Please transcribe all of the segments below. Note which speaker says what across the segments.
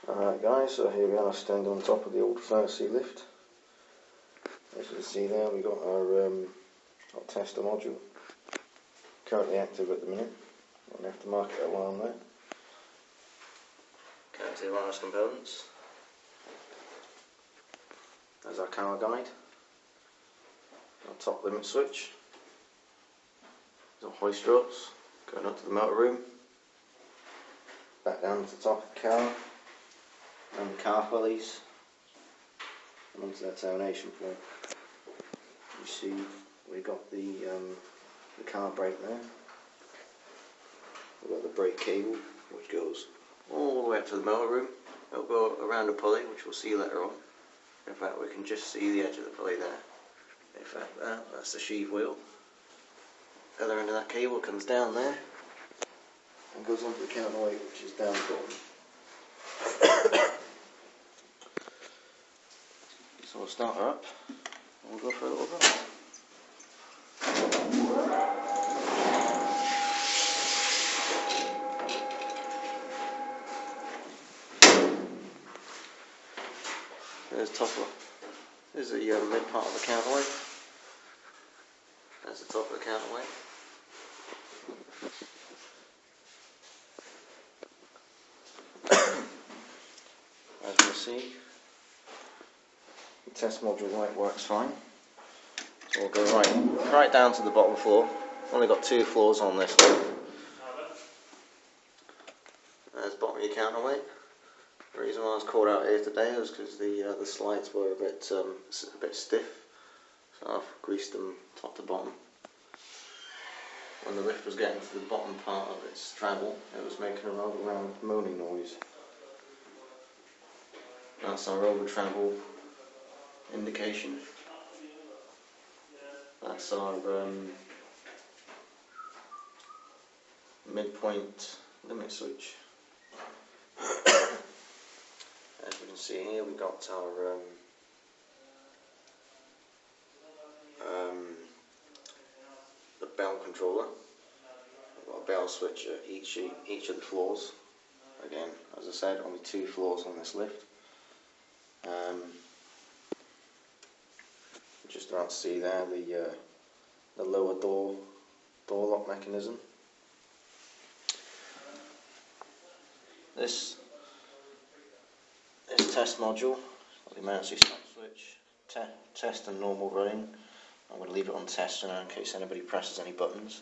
Speaker 1: Alright guys, so here we are standing on top of the old furse lift. As you can see there, we've got our tester module currently active at the minute. I'm going to have to mark it a while there. Counting wireless components. There's our camera guide. Our top limit switch. There's our hoist ropes going up to the motor room. Back down to the top of the car. And the car pulleys. And onto their termination point. You see we've got the car brake there. We've got the brake cable which goes all the way up to the motor room. It'll go around the pulley, which we'll see later on. In fact, we can just see the edge of the pulley there. In fact, that's the sheave wheel. The other end of that cable comes down there and goes onto the counterweight, which is down the bottom. So we'll start her up and we'll go for a little ride. There's the mid part of the counterweight. That's the top of the counterweight. As you can see, the test module light works fine. So we'll go right down to the bottom floor. Only got 2 floors on this one. There's the bottom of your counterweight. The reason why I was caught out here today was because the slides were a bit stiff, so I've greased them top to bottom. When the lift was getting to the bottom part of its travel, it was making a rather loud moaning noise. That's our over travel indication. That's our midpoint limit switch. As we can see here, we've got our the bell controller. We've got a bell switch at each of the floors. Again, as I said, only 2 floors on this lift. Just about to see there the lower door lock mechanism. This test module, the emergency stop switch, test and normal running. I'm going to leave it on test now in case anybody presses any buttons.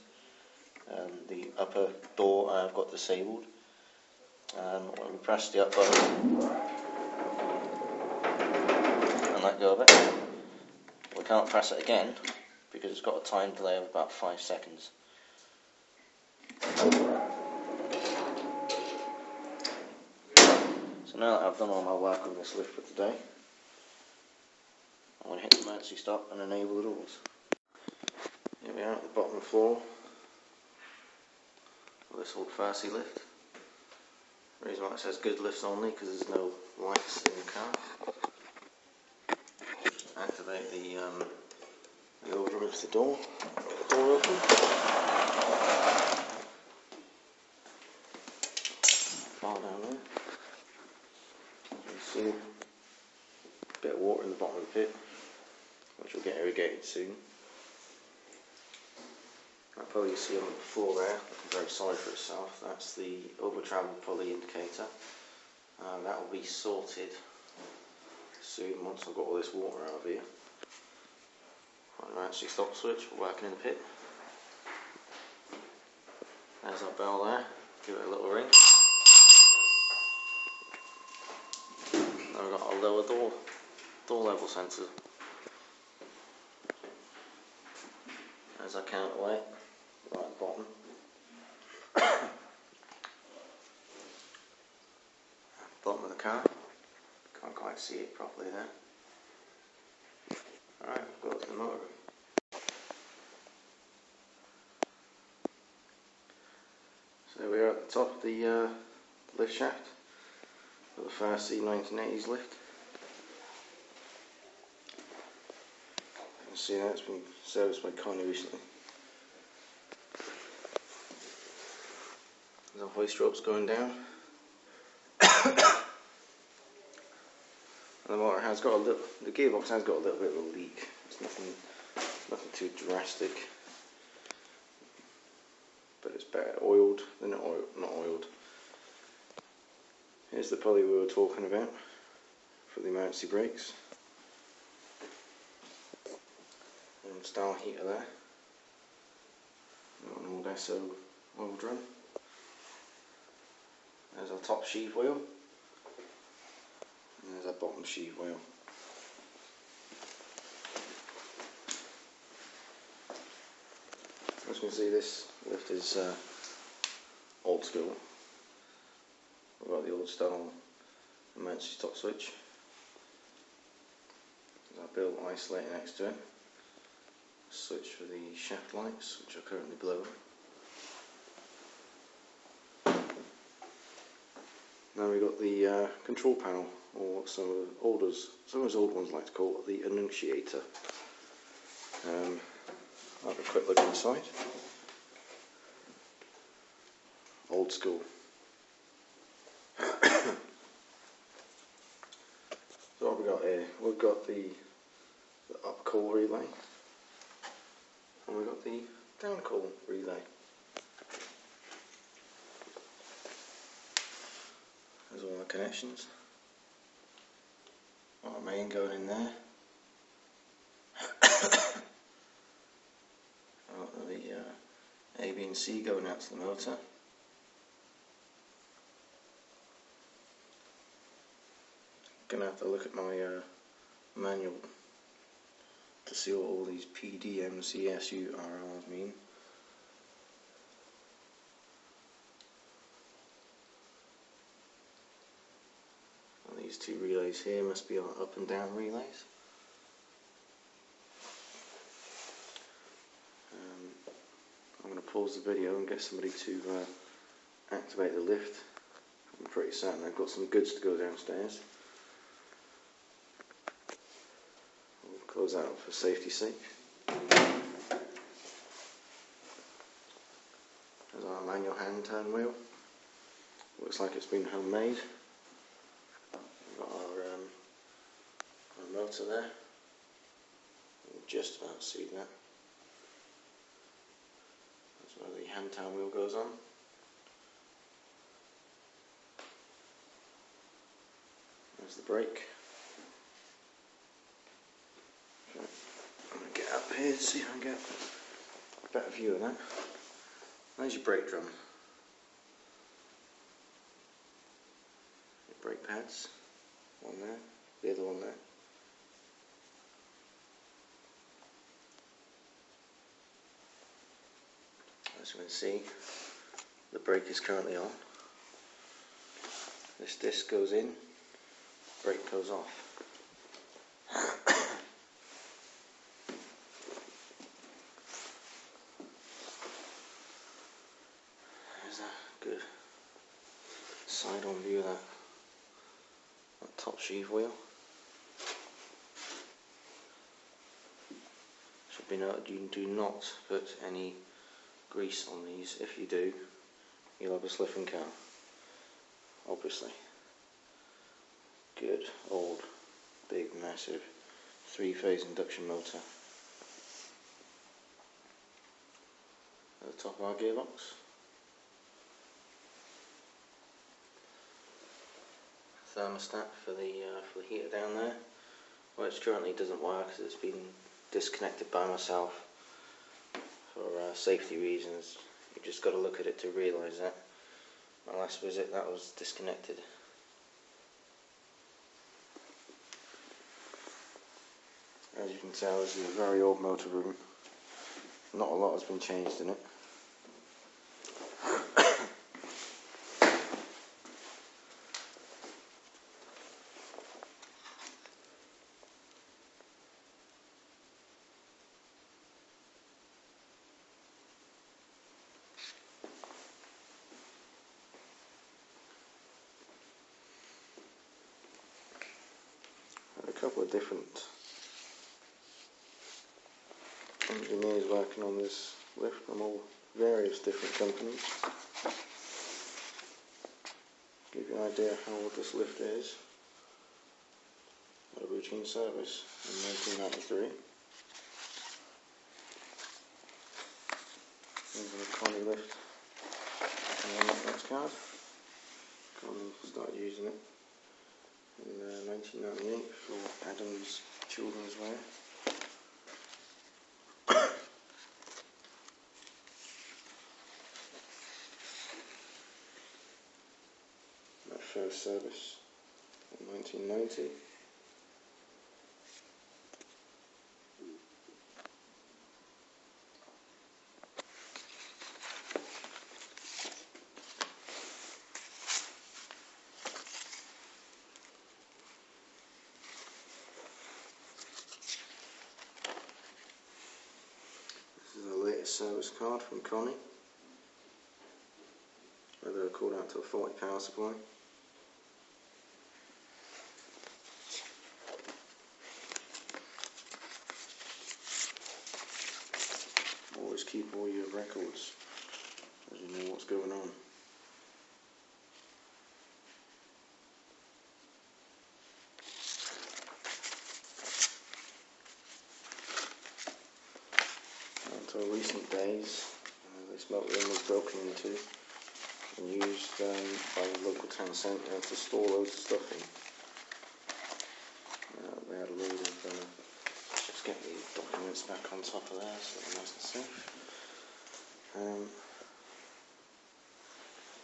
Speaker 1: The upper door I've got disabled. When we press the up button and let go of it, we can't press it again because it's got a time delay of about 5 seconds. So now that I've done all my work on this lift for today, I'm going to hit the emergency stop and enable the doors. Here we are at the bottom floor of this old furse lift. The reason why it says good lifts only because there's no lights in the car. Activate the over lift the door open. Far down there. You can see a bit of water in the bottom of the pit, which will get irrigated soon. That pulley you see on the floor there, looking very sorry for itself, that's the over travel pulley indicator. That will be sorted soon once I've got all this water out of here. Emergency stop switch, we're working in the pit. There's our bell there, give it a little ring. Now we've got our lower door level sensor. There's our counterweight, right at the bottom. Bottom of the car, can't quite see it properly there. Alright, we'll go to the motor room. So we are at the top of the lift shaft of the furse 1980s lift. You can see that it's been serviced by Connie recently. There's the hoist ropes going down. has got a little. The gearbox has got a little bit of a leak. It's nothing too drastic, but it's better oiled than not oiled. Here's the pulley we were talking about for the emergency brakes. Style heater there. Got an old SO oil drum. There's our top sheave wheel. And there's our bottom sheave wheel. As you can see, this lift is old school. We've got the old style emergency stop switch. There's our bill isolator next to it. Switch for the shaft lights, which are currently blown. Now we've got the control panel, or what some of us old ones like to call it the annunciator. I'll have a quick look inside. Old school. So what we got here? We've got the up call relay, and we've got the down call relay. There's all the connections. Our main going in there. The A, B and C going out to the motor. Gonna have to look at my manual to see what all these PDMCSURRs mean. And these two relays here must be our up and down relays. I'm going to pause the video and get somebody to activate the lift. I'm pretty certain I've got some goods to go downstairs. We'll close that up for safety's sake. There's our manual hand turn wheel. Looks like it's been homemade. We've got our motor there. You can just about see that. That's where the hand turn wheel goes on. There's the brake. I'm going to get up here to see if I can get a better view of that. There's your brake drum. Your brake pads. One there, the other one there. As you can see, the brake is currently on. This disc goes in, brake goes off. There's a good side-on view of that top sheave wheel. Should be noted, you do not put any grease on these. If you do, you'll have a slipping car, obviously. Good old big massive 3-phase induction motor. At the top of our gearbox. Thermostat for the heater down there, which currently doesn't work because it's been disconnected by myself for safety reasons. You've just got to look at it to realise that. My last visit, that was disconnected. As you can tell, this is a very old motor room. Not a lot has been changed in it. A couple of different engineers working on this lift from all various different companies. Give you an idea of how old this lift is. Had a routine service in 1993. Here's a corby lift on the next card. Corby started using it in 1998 for Adam's children's wear. That first service in 1990. This is the latest service card from Connie, where they're called out to a 40 power supply. Always keep all your records, as you know what's going on. Until recent days, this motor room was broken into and used by the local town centre to store loads of stuff in. They had a load of, just get the documents back on top of there so they're nice and safe.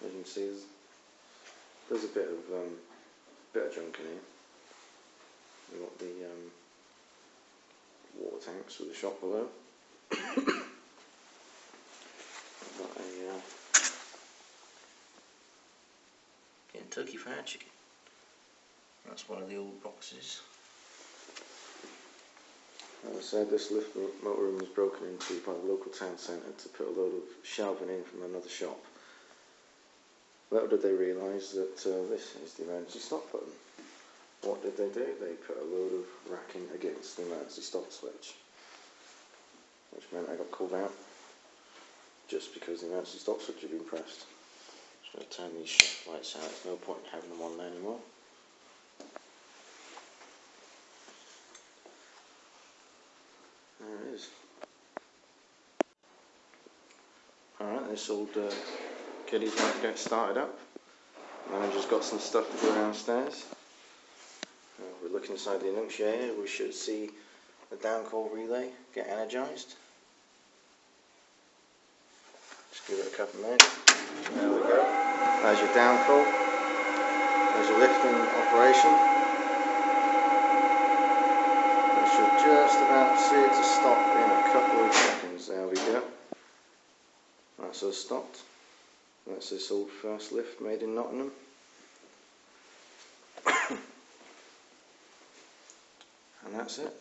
Speaker 1: As you can see, there's a bit of junk in here. We've got the water tanks with the shop below. Got a Kentucky Fried Chicken. That's one of the old boxes. As I said, this lift motor room was broken into by the local town centre to put a load of shelving in from another shop. Little did they realise that this is the emergency stop button. What did they do? They put a load of racking against the emergency stop switch, which meant I got called out just because the emergency stop switch had been pressed. Just going to turn these shop lights out, there's no point in having them on there anymore. There it is. Alright, this old kiddie's about to get started up. Manager's got some stuff to do downstairs. We look inside the annunciator, we should see the down call relay get energised. Just give it a couple of minutes. There we go. There's your down call. There's your lifting operation. We should just about see it to stop in a couple of seconds. There we go. That's us stopped. That's this old first lift made in Nottingham. And that's it.